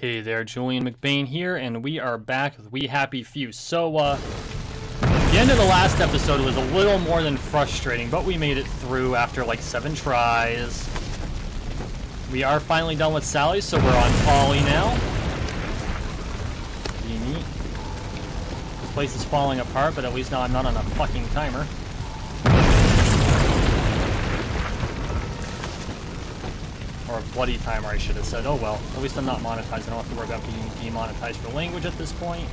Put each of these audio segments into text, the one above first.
Hey there, Julian McBain here, and we are back with We Happy Few. So, the end of the last episode was a little more than frustrating, but we made it through after like 7 tries. We are finally done with Sally, so we're on Ollie now. Pretty neat. This place is falling apart, but at least now I'm not on a fucking timer. Or a bloody timer, I should have said. Oh well, at least I'm not monetized. I don't have to worry about being demonetized for language at this point.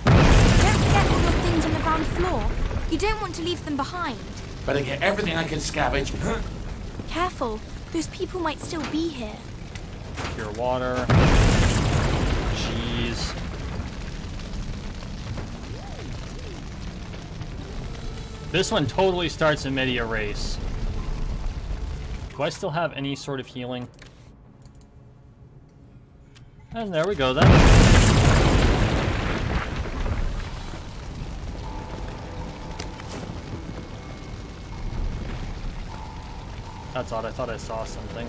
Don't forget all your things on the ground floor. You don't want to leave them behind. Better get everything I can scavenge. Careful, those people might still be here. Pure water. Jeez. This one totally starts in media race. Do I still have any sort of healing? And there we go then. That's odd, I thought I saw something.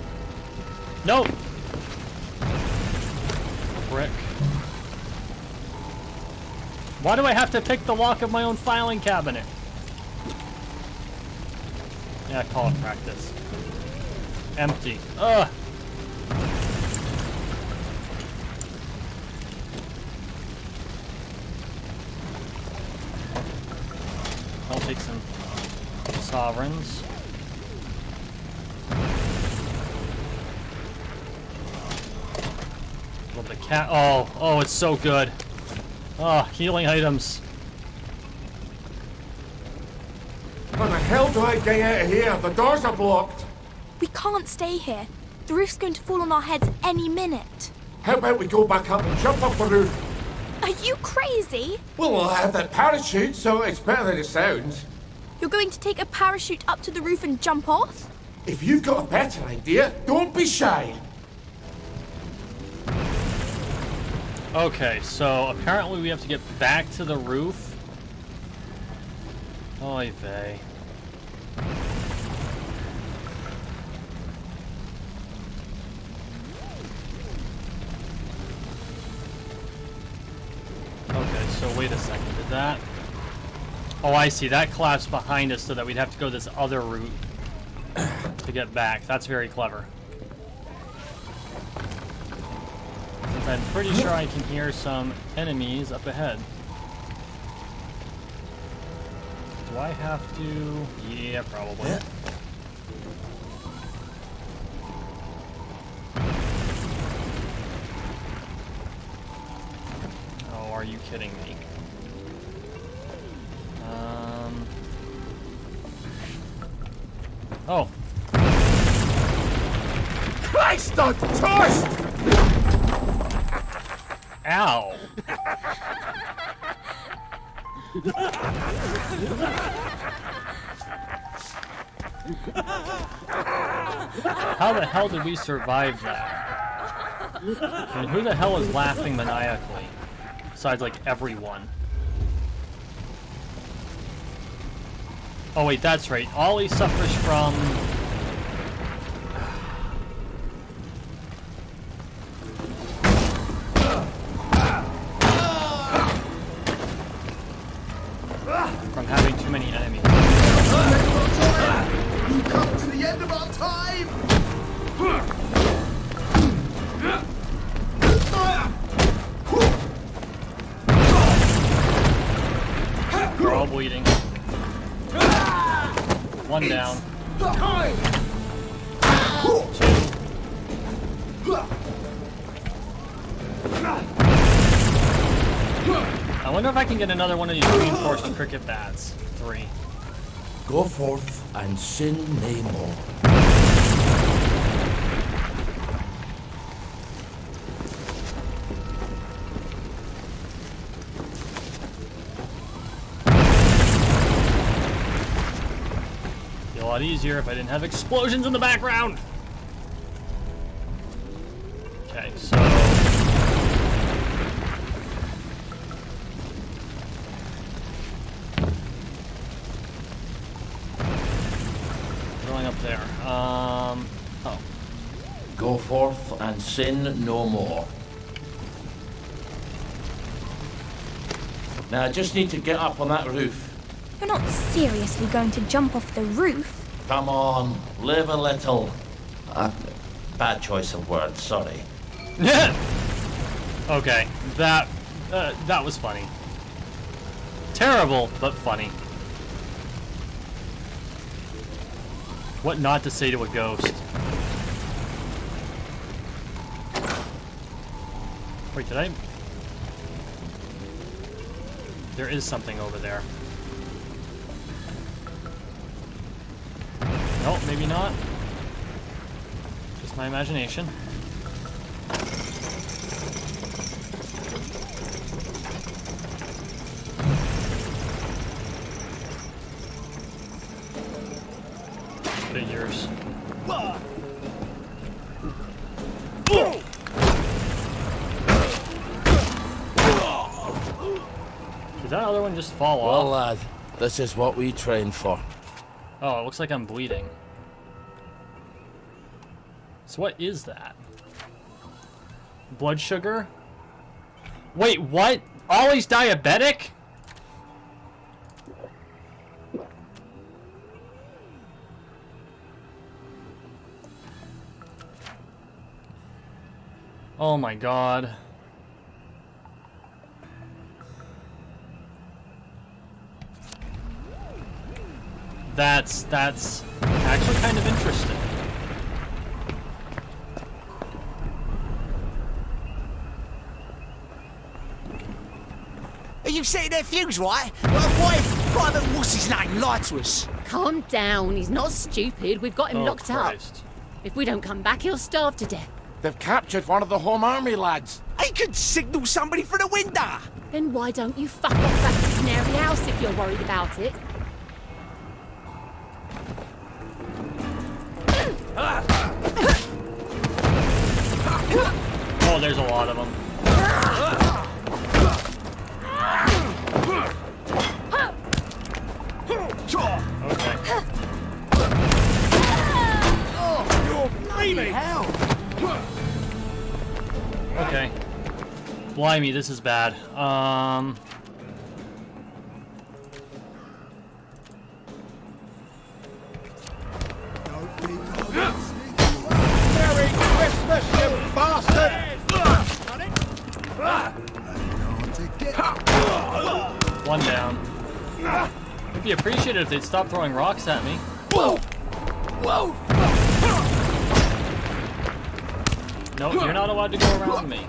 Nope! Frick. Why do I have to pick the lock of my own filing cabinet? Yeah, call it practice. Empty. Ugh! I'll take some sovereigns. A little bit of cat. Oh, it's so good. Oh, healing items. How the hell do I get out of here? The doors are blocked. We can't stay here. The roof's going to fall on our heads any minute. How about we go back up and jump off the roof? Are you crazy? Well, I have that parachute, so it's better than it sounds. You're going to take a parachute up to the roof and jump off? If you've got a better idea, don't be shy. Okay, so apparently we have to get back to the roof. Oy vey. Okay, so wait a second, did that... Oh, I see, that collapsed behind us so that we'd have to go this other route to get back. That's very clever. Since I'm pretty sure I can hear some enemies up ahead. Do I have to? Yeah, probably. Oh, are you kidding me? Oh. Christ on toast! Ow. How the hell did we survive that? And who the hell is laughing maniacally? Besides, like, everyone. Oh wait, that's right. Ollie suffers from... from having too many enemies. We've come to the end of our time! We're all bleeding. One down. Two. I wonder if I can get another one of these reinforced cricket bats. 3. Go forth and sin no more. Be a lot easier if I didn't have explosions in the background. Okay, so... going up there. Oh. Go forth and sin no more. Now I just need to get up on that roof. You're not seriously going to jump off the roof? Come on, live a little. Bad choice of words, sorry. Okay, that was funny. Terrible, but funny. What not to say to a ghost? Wait, did I? There is something over there. No, maybe not. Just my imagination. Figures. Did that other one just fall off? Well, lad, this is what we trained for. Oh, it looks like I'm bleeding. So what is that? Blood sugar? Wait, what? Ollie's diabetic? Oh my god. That's actually kind of interesting. Are you setting their fuse, right? Why if Private what's his name lied to us? Calm down, he's not stupid. We've got him locked Christ. up. If we don't come back, he'll starve to death. They've captured one of the Home Army lads. He could signal somebody through the window. Then why don't you fuck off back to Canary House if you're worried about it? Oh, there's a lot of them. Okay. Really? Hell. Okay. Blimey, this is bad. Merry Christmas, you bastard! One down. It'd be appreciated if they'd stop throwing rocks at me. Whoa! Whoa! No, you're not allowed to go around me.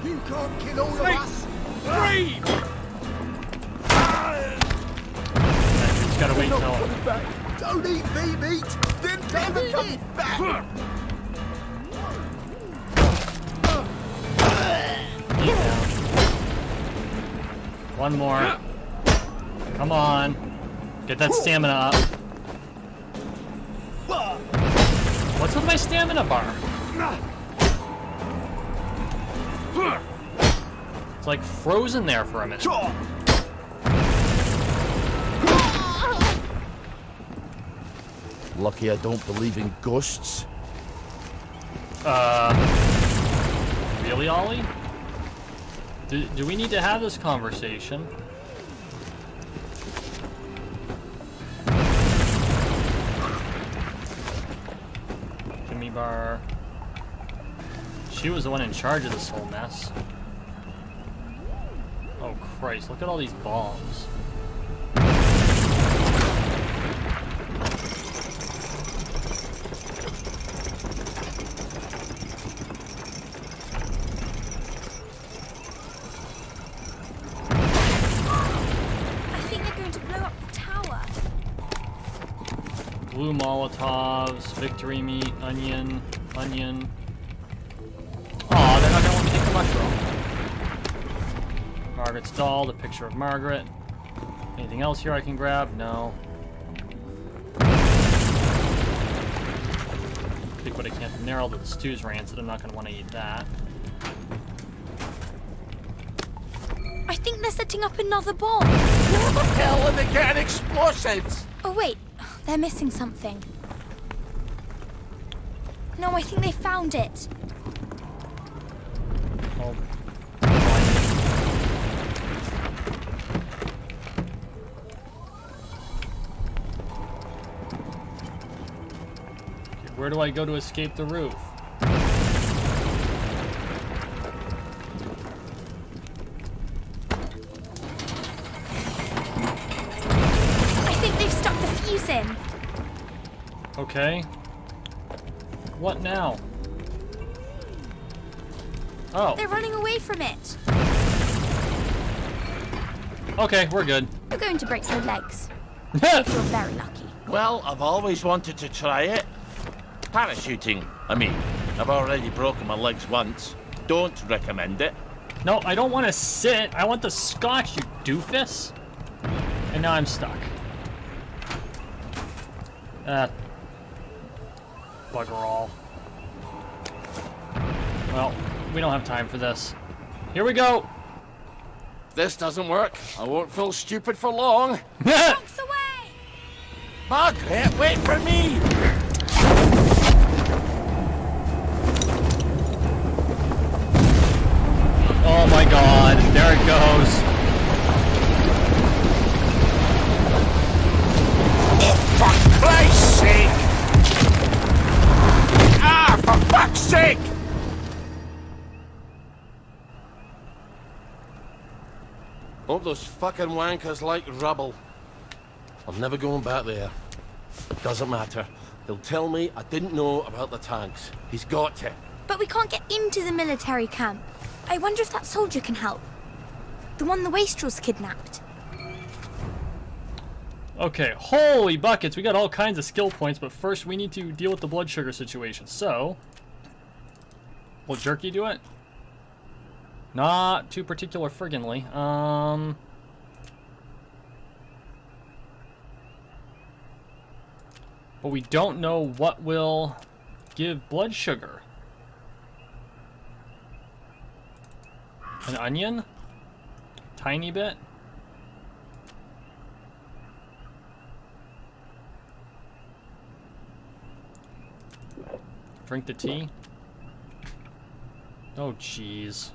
You can't kill all of us! Breathe! Just gotta wait till... Don't eat me meat! Then never come back! Eat down. One more. Come on. Get that stamina up. What's with my stamina bar? It's like frozen there for a minute. Lucky I don't believe in ghosts. Really, Ollie? Do we need to have this conversation? Gimme bar. She was the one in charge of this whole mess. Oh Christ, look at all these bombs. I think they're going to blow up the tower. Blue Molotovs, victory meat, onion. Aw, they're not gonna let me take the mushroom. Margaret's doll, the picture of Margaret. Anything else here I can grab? No. Take what I can from there, although the stew's rancid. I'm not gonna want to eat that. I think they're setting up another bomb. Where the hell are they getting explosives? Oh wait, they're missing something. No, I think they found it. Oh. Okay, where do I go to escape the roof? I think they've stuck the fuse in. Okay. What now? Oh. They're running away from it. Okay, we're good. You're going to break your legs. If you're very lucky. Well, I've always wanted to try it. Parachuting, I mean. I've already broken my legs once. Don't recommend it. No, I don't want to sit. I want the scotch, you doofus. And now I'm stuck. Bugger all. Well, we don't have time for this. Here we go. If this doesn't work, I won't feel stupid for long. Box away! Margaret, wait for me! Oh my god, there it goes. For Christ's sake! Ah, for fuck's sake! Hope those fucking wankers like rubble. I'm never going back there. Doesn't matter. He'll tell me I didn't know about the tanks. He's got to. But we can't get into the military camp. I wonder if that soldier can help. The one the wastrels kidnapped. Okay, holy buckets, we got all kinds of skill points, but first we need to deal with the blood sugar situation. So, will Jerky do it? Not too particular friggin'ly. But we don't know what will give blood sugar. An onion? Tiny bit? Drink the tea? Oh, jeez.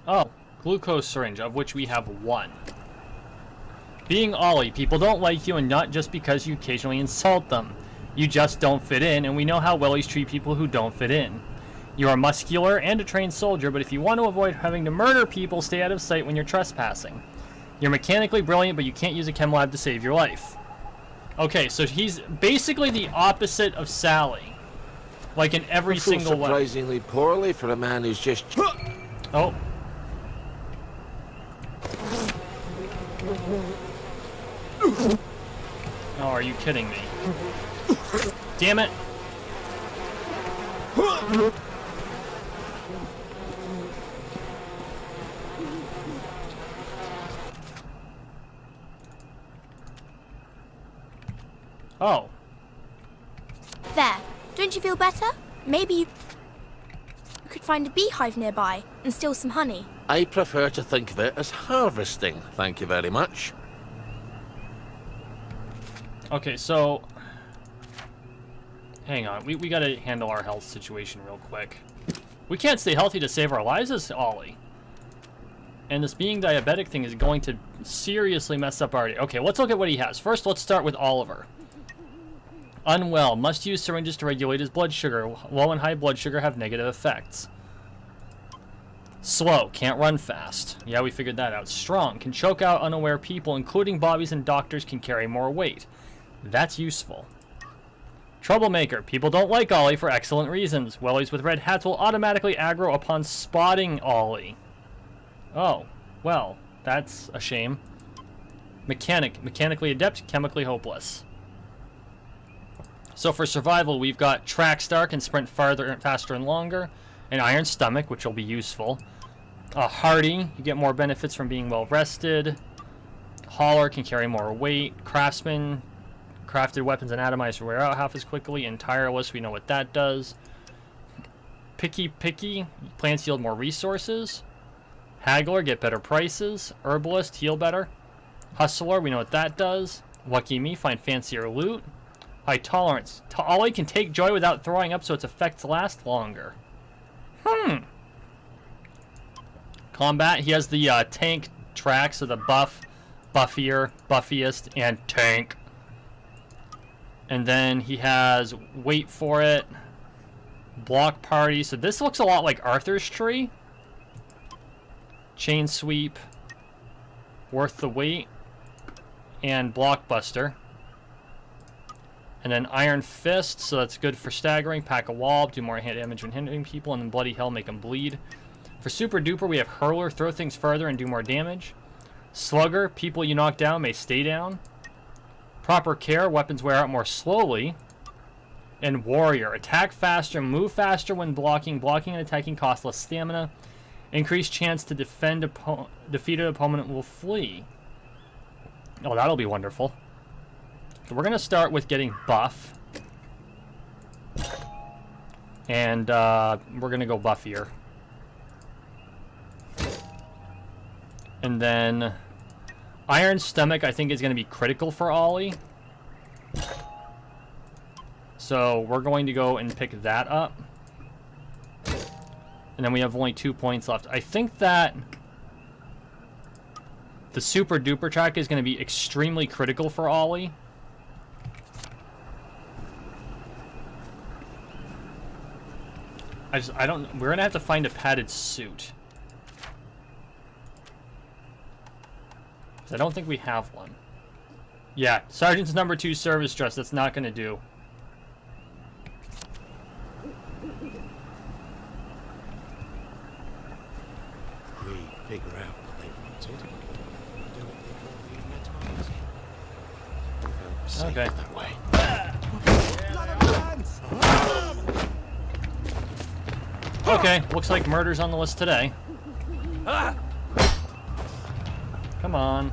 Oh, glucose syringe, of which we have one. Being Ollie, people don't like you, and not just because you occasionally insult them. You just don't fit in, and we know how wellies treat people who don't fit in. You are muscular and a trained soldier, but if you want to avoid having to murder people, stay out of sight when you're trespassing. You're mechanically brilliant, but you can't use a chem lab to save your life. Okay, so he's basically the opposite of Sally. Like in every single way. Surprisingly poorly for a man who's just... Oh. Oh, are you kidding me? Damn it. Oh. There. Don't you feel better? Maybe you could find a beehive nearby and steal some honey. I prefer to think of it as harvesting, thank you very much. Okay, so... Hang on, we gotta handle our health situation real quick. We can't stay healthy to save our lives as Ollie. And this being diabetic thing is going to seriously mess up our day. Okay, let's look at what he has. First, let's start with Oliver. Unwell. Must use syringes to regulate his blood sugar. Low and high blood sugar have negative effects. Slow. Can't run fast. Yeah, we figured that out. Strong. Can choke out unaware people, including bobbies and doctors, can carry more weight. That's useful. Troublemaker. People don't like Ollie for excellent reasons. Wellies with red hats will automatically aggro upon spotting Ollie. Oh. Well, that's a shame. Mechanic. Mechanically adept. Chemically hopeless. So for survival, we've got Track Star, can sprint farther, faster, and longer. An Iron Stomach, which will be useful. Hardy, you get more benefits from being well rested. Hauler can carry more weight. Craftsman, crafted weapons and atomized wear out half as quickly. And Tireless, we know what that does. Picky, plants yield more resources. Haggler, get better prices. Herbalist, heal better. Hustler, we know what that does. Lucky me, find fancier loot. High tolerance. Ollie can take joy without throwing up so its effects last longer. Combat, he has the tank track, so the buff, buffier, buffiest, and tank. And then he has wait for it, block party. So this looks a lot like Arthur's tree. Chain sweep, worth the wait, and blockbuster. And then Iron Fist, so that's good for staggering. Pack a wall, do more hand damage when hitting people, and then Bloody Hell, make them bleed. For Super Duper, we have Hurler, throw things further and do more damage. Slugger, people you knock down may stay down. Proper Care, weapons wear out more slowly. And Warrior, attack faster, move faster when blocking. Blocking and attacking cost less stamina. Increased chance to defend defeated opponent will flee. Oh, that'll be wonderful. So we're going to start with getting buff. And we're going to go buffier. And then Iron Stomach, I think, is going to be critical for Ollie. So we're going to go and pick that up. And then we have only 2 points left. I think that the Super Duper track is going to be extremely critical for Ollie. We're going to have to find a padded suit. I don't think we have one. Yeah, Sergeant's number 2 service dress. That's not going to do. We figure out what they wanted. Do it before we met. Okay. That way. Okay, looks like murder's on the list today. Come on.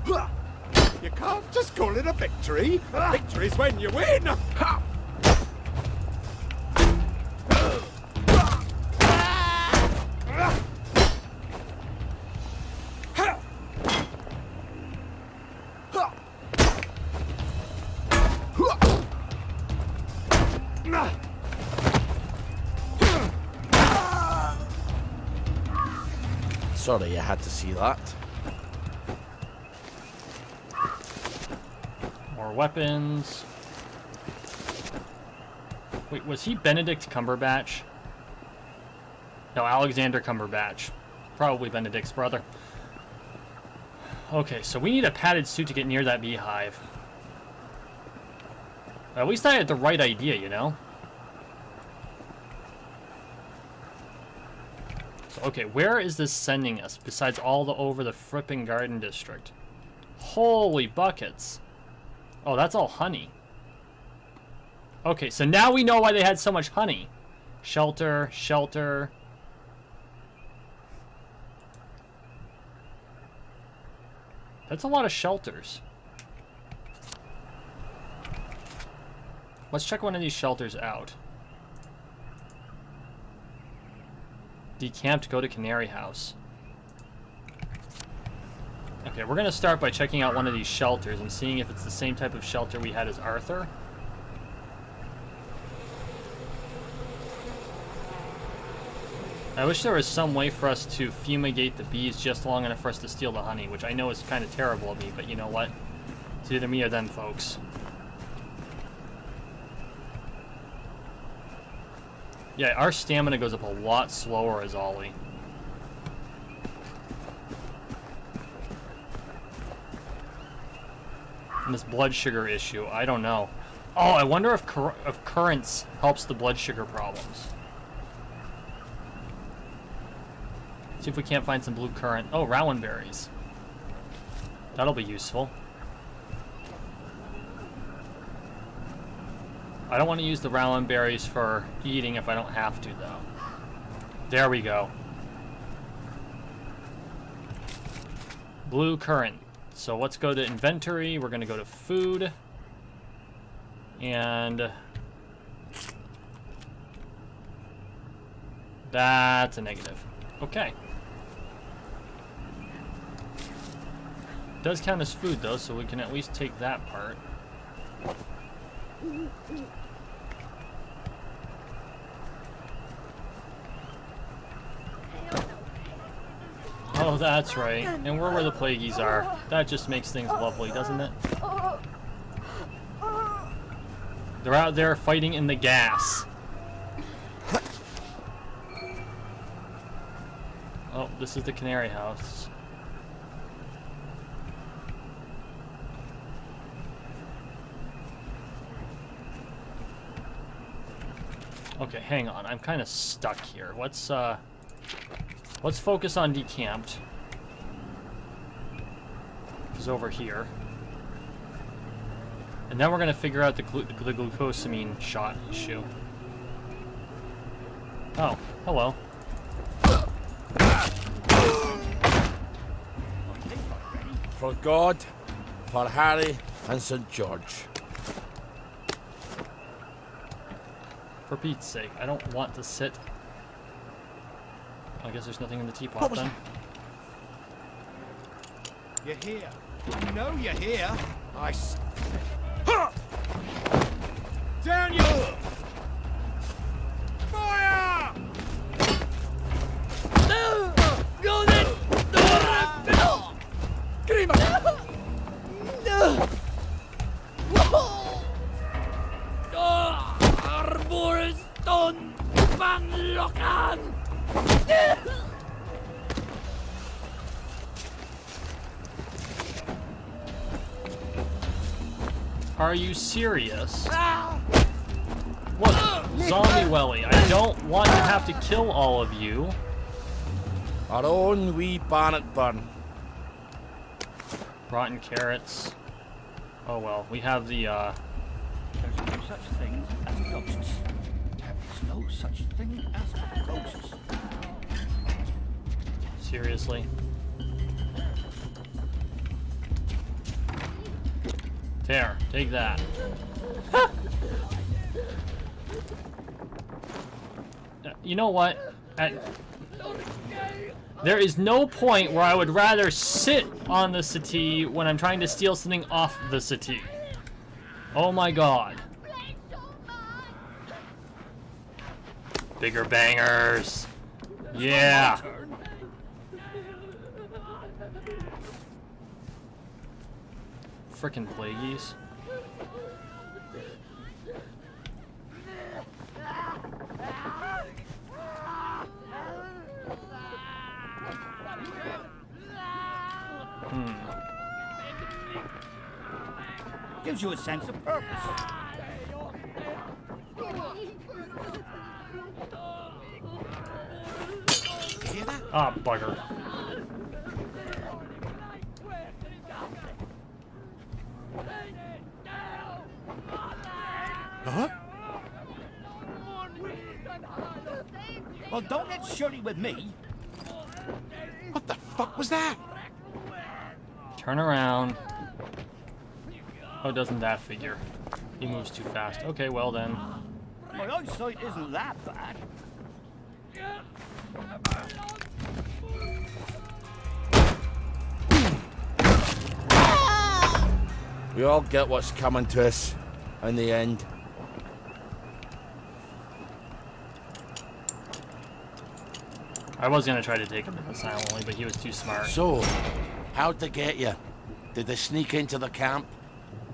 You can't just call it a victory. A victory's when you win. Sorry you had to see that. More weapons. Wait, was he Benedict Cumberbatch? No, Alexander Cumberbatch. Probably Benedict's brother. Okay, so we need a padded suit to get near that beehive. At least I had the right idea, you know? So, okay, where is this sending us besides all the over the fripping garden district? Holy buckets. Oh, that's all honey. Okay, so now we know why they had so much honey. Shelter, shelter. That's a lot of shelters. Let's check one of these shelters out. Decamped, go to Canary House. Okay, we're going to start by checking out one of these shelters and seeing if it's the same type of shelter we had as Arthur. I wish there was some way for us to fumigate the bees just long enough for us to steal the honey, which I know is kind of terrible of me, but you know what? It's either me or them, folks. Yeah, our stamina goes up a lot slower as Ollie. And this blood sugar issue, I don't know. Oh, I wonder if currants helps the blood sugar problems. See if we can't find some blue currant. Oh, rowan berries. That'll be useful. I don't want to use the rowan berries for eating if I don't have to, though. There we go. Blue currant. So let's go to inventory. We're going to go to food. And that's a negative. Okay. Does count as food, though, so we can at least take that part. Oh, that's right. And we're where the plagueies are. That just makes things lovely, doesn't it? They're out there fighting in the gas. Oh, this is the canary house. Okay, hang on. I'm kind of stuck here. Let's focus on decamped. Is over here. And then we're gonna figure out the glucosamine shot issue. Oh, hello. For God, for Harry and St. George. For Pete's sake, I don't want to sit. I guess there's nothing in the teapot then. You're here. You know you're here. Down you! Fire! Go then! Arboreston Banlokan! Are you serious? Look, Zombie Welly, I don't want to have to kill all of you. Our own wee Bannock burn. Rotten carrots. Oh well, we have the, There's no such thing as ghosts. There's no such thing as ghosts. seriously. There, take that. You know what? There is no point where I would rather sit on the settee when I'm trying to steal something off the settee. Oh my god. Bigger bangers. Yeah. Frickin' plagueies. Gives you a sense of purpose. You hear that? Ah, bugger. Huh? Well, don't get shirty with me. What the fuck was that? Turn around. Oh, doesn't that figure? He moves too fast. Okay, well then. My eyesight isn't that bad. We all get what's coming to us in the end. I was gonna try to take him silently, but he was too smart. So, how'd they get you? Did they sneak into the camp?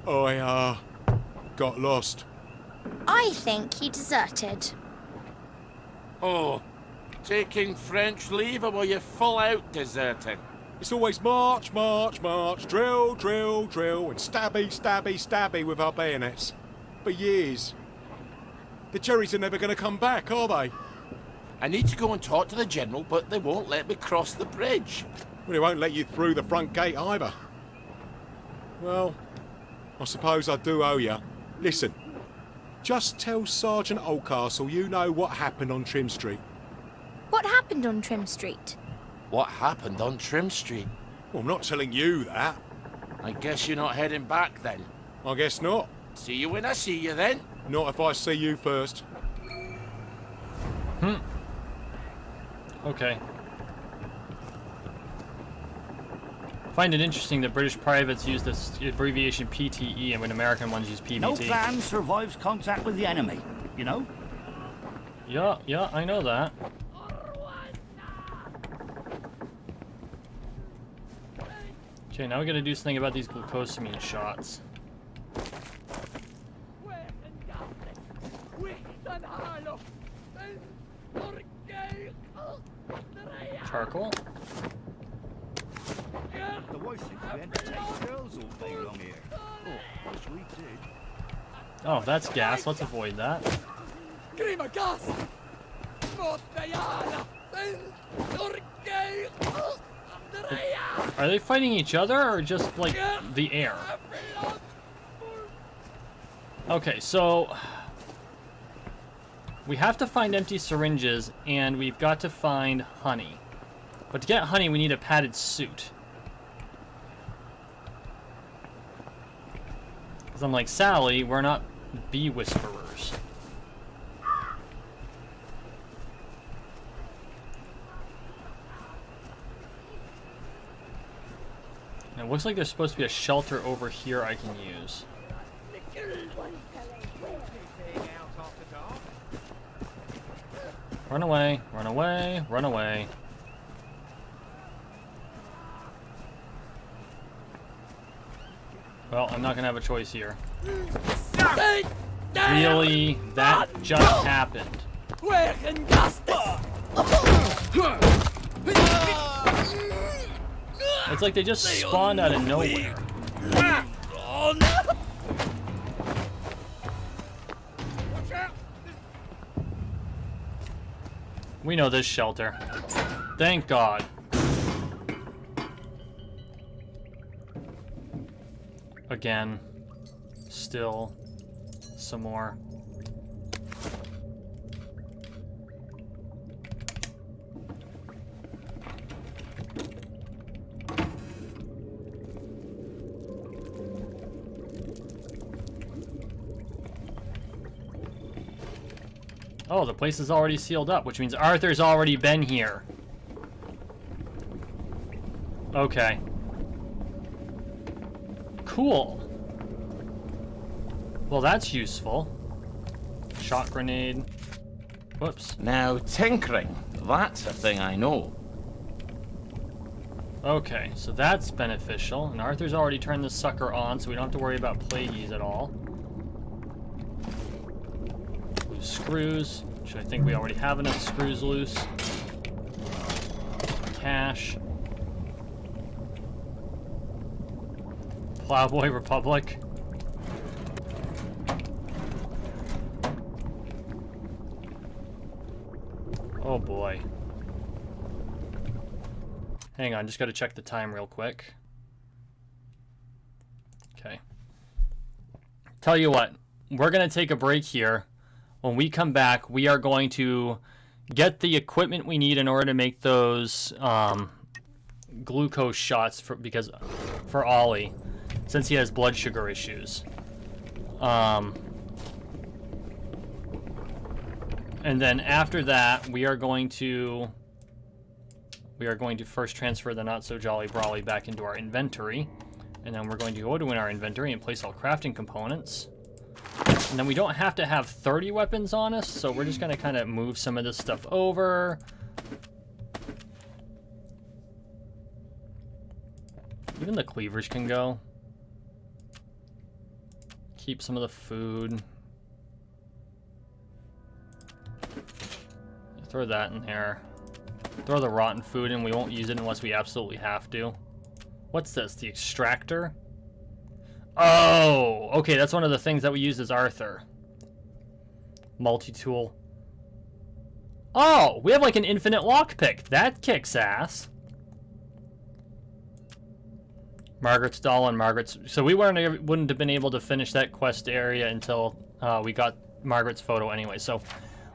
I, got lost. I think he deserted. Oh, taking French leave, or were you full out deserting? It's always march, march, march, drill, drill, drill, and stabby, stabby, stabby with our bayonets. For years. The cherries are never going to come back, are they? I need to go and talk to the General, but they won't let me cross the bridge. Well, they won't let you through the front gate either. Well, I suppose I do owe you. Listen, just tell Sergeant Oldcastle you know what happened on Trim Street. What happened on Trim Street? What happened on Trim Street? Well, I'm not telling you that. I guess you're not heading back then. I guess not. See you when I see you then. Not if I see you first. Okay. find it interesting that British privates use this abbreviation PTE and when American ones use PBT. No plan survives contact with the enemy, you know? Yeah, I know that. Okay, now we gotta do something about these glucosamine shots. Charcoal. The wife thinks we entertain girls all day long here. Oh, wish we did. Oh, that's gas. Let's avoid that. Are they fighting each other or just like the air? Okay, so we have to find empty syringes and we've got to find honey. But to get honey, we need a padded suit. Because unlike Sally, we're not bee whisperers. And it looks like there's supposed to be a shelter over here I can use. Run away, run away, run away. Well, I'm not gonna have a choice here. Really? That just happened. It's like they just spawned out of nowhere. We know this shelter. Thank God. Again. Still. Some more. Oh, the place is already sealed up, which means Arthur's already been here. Okay. Cool. Well, that's useful. Shot grenade. Whoops. Now, tinkering. That's a thing I know. Okay, so that's beneficial. And Arthur's already turned this sucker on, so we don't have to worry about plagueies at all. Loose screws, which I think we already have enough screws loose. Cash. Plowboy Republic. Oh boy. Hang on, just gotta check the time real quick. Okay. Tell you what, we're gonna take a break here. When we come back, we are going to get the equipment we need in order to make those glucose shots for Ollie, since he has blood sugar issues. And then after that, we are going to first transfer the Not So Jolly Brawly back into our inventory. And then we're going to go to our inventory and place all crafting components. And then we don't have to have 30 weapons on us, so we're just going to kind of move some of this stuff over. Even the cleavers can go. Keep some of the food. Throw that in there. Throw the rotten food in. We won't use it unless we absolutely have to. What's this? The extractor? Oh! Okay, that's one of the things that we use as Arthur. Multi-tool. Oh! We have like an infinite lockpick. That kicks ass. Margaret's doll and Margaret's... So we wouldn't have been able to finish that quest area until we got Margaret's photo anyway. So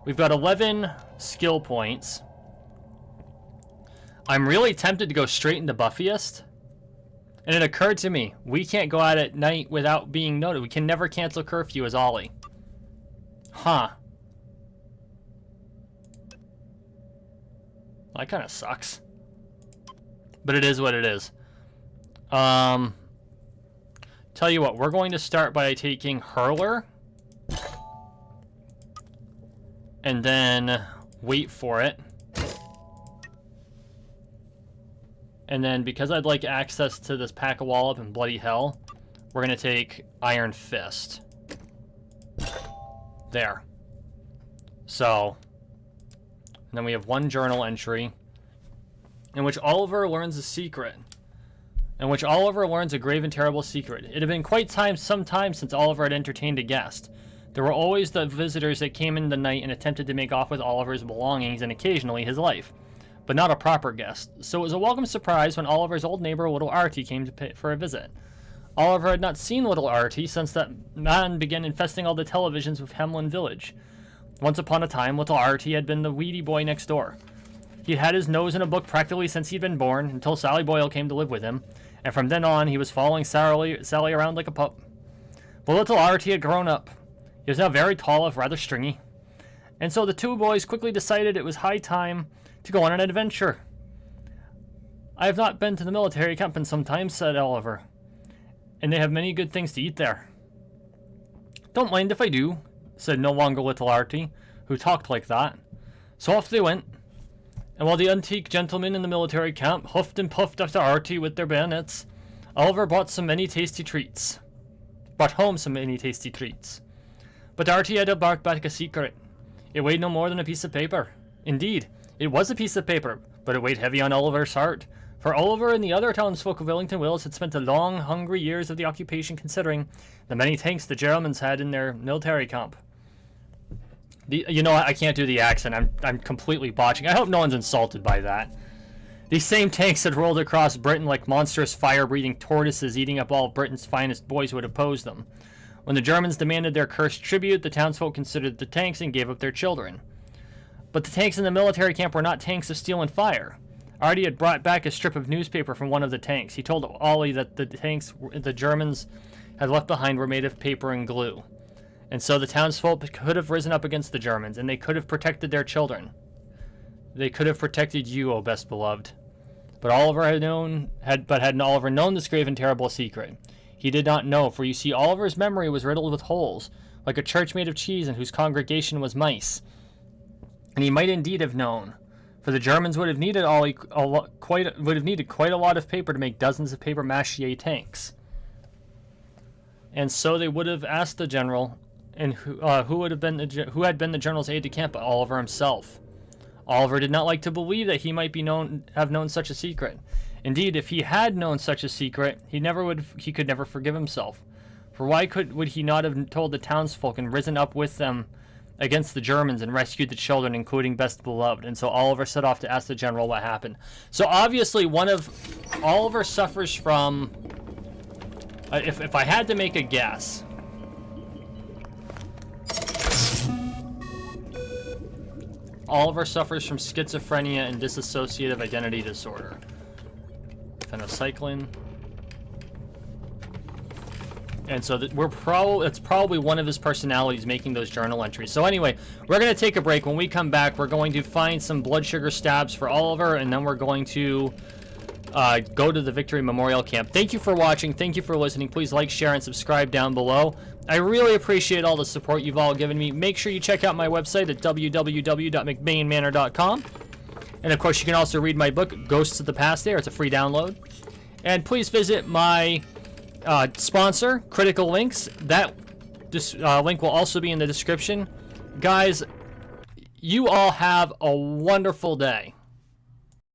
we've got 11 skill points. I'm really tempted to go straight into Buffiest. And it occurred to me, we can't go out at night without being noted. We can never cancel curfew as Ollie. Huh. That kind of sucks. But it is what it is. Tell you what, we're going to start by taking Hurler. And then wait for it. And then because I'd like access to this Pack of Wallop and Bloody Hell, we're going to take Iron Fist. There. So, and then we have one journal entry in which Oliver learns a secret. In which Oliver learns a grave and terrible secret. It had been quite some time since Oliver had entertained a guest. There were always the visitors that came in the night and attempted to make off with Oliver's belongings and occasionally his life, but not a proper guest. So it was a welcome surprise when Oliver's old neighbor, Little Artie, came to pay for a visit. Oliver had not seen Little Artie since that man began infesting all the televisions of Hemlin Village. Once upon a time, Little Artie had been the weedy boy next door. He'd had his nose in a book practically since he'd been born, until Sally Boyle came to live with him, and from then on he was following Sally around like a pup. But Little Artie had grown up. He was now very tall and rather stringy, and so the two boys quickly decided it was high time to go on an adventure. "I have not been to the military camp in some time," said Oliver, "and they have many good things to eat there." "Don't mind if I do," said no longer Little Artie, who talked like that. So off they went, and while the antique gentlemen in the military camp huffed and puffed after Artie with their bayonets, Oliver brought home some many tasty treats. But Artie had brought back a secret. It weighed no more than a piece of paper. Indeed, it was a piece of paper, but it weighed heavy on Oliver's heart. For Oliver and the other townsfolk of Wellington Wills had spent the long, hungry years of the occupation considering the many tanks the Germans had in their military camp. You know what? I can't do the accent. I'm completely botching. I hope no one's insulted by that. These same tanks had rolled across Britain like monstrous fire-breathing tortoises, eating up all Britain's finest boys who had opposed them. When the Germans demanded their cursed tribute, the townsfolk considered the tanks and gave up their children. But the tanks in the military camp were not tanks of steel and fire. Artie had brought back a strip of newspaper from one of the tanks. He told Ollie that the tanks the Germans had left behind were made of paper and glue. And so the townsfolk could have risen up against the Germans, and they could have protected their children. They could have protected you, O best beloved. But hadn't Oliver known this grave and terrible secret? He did not know, for you see, Oliver's memory was riddled with holes, like a church made of cheese in whose congregation was mice. And he might indeed have known, for the Germans would have needed quite a lot of paper to make dozens of paper mache tanks. And so they would have asked the general, and who had been the general's aide de camp, Oliver himself. Oliver did not like to believe that he might have known such a secret. Indeed, if he had known such a secret, he could never forgive himself. For why would he not have told the townsfolk and risen up with them against the Germans and rescued the children, including best beloved? And so Oliver set off to ask the general what happened. So obviously Oliver suffers from, if I had to make a guess, Oliver suffers from schizophrenia and dissociative identity disorder. Phencyclin. And so it's probably one of his personalities making those journal entries. So anyway, we're going to take a break. When we come back, we're going to find some blood sugar stabs for Oliver, and then we're going to go to the Victory Memorial Camp. Thank you for watching. Thank you for listening. Please like, share, and subscribe down below. I really appreciate all the support you've all given me. Make sure you check out my website at www.mcbainmanor.com. And of course, you can also read my book, Ghosts of the Past there. It's a free download. And please visit my sponsor, Critical Links. That link will also be in the description. Guys, you all have a wonderful day.